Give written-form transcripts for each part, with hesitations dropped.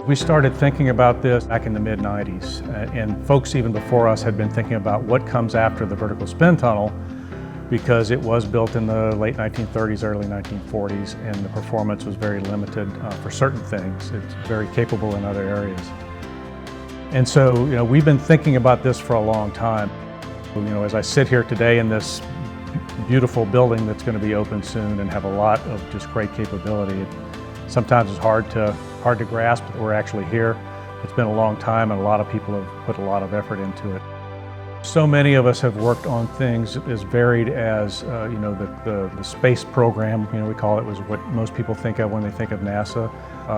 We started thinking about this back in the mid-90s, and folks even before us had been thinking about what comes after the vertical spin tunnel, because it was built in the late 1930s, early 1940s, and the performance was very limited for certain things. It's very capable in other areas. And so, we've been thinking about this for a long time. As I sit here today in this beautiful building that's going to be open soon and have a lot of just great capability, sometimes it's hard to grasp that we're actually here. It's been a long time, and a lot of people have put a lot of effort into it. So many of us have worked on things as varied as the space program, we call it, was what most people think of when they think of NASA.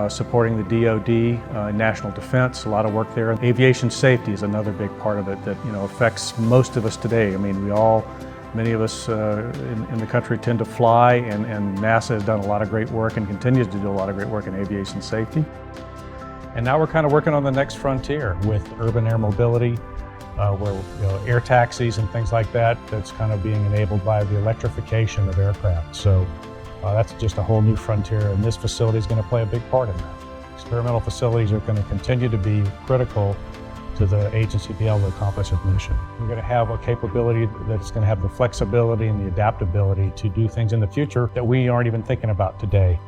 Supporting the DoD, national defense, a lot of work there. Aviation safety is another big part of it that affects most of us today. Many of us in the country tend to fly, and NASA has done a lot of great work and continues to do a lot of great work in aviation safety. And now we're kind of working on the next frontier with urban air mobility, where air taxis and things like that's kind of being enabled by the electrification of aircraft. So that's just a whole new frontier, and this facility is going to play a big part in that. Experimental facilities are going to continue to be critical to the agency be able to accomplish its mission. We're going to have a capability that's going to have the flexibility and the adaptability to do things in the future that we aren't even thinking about today.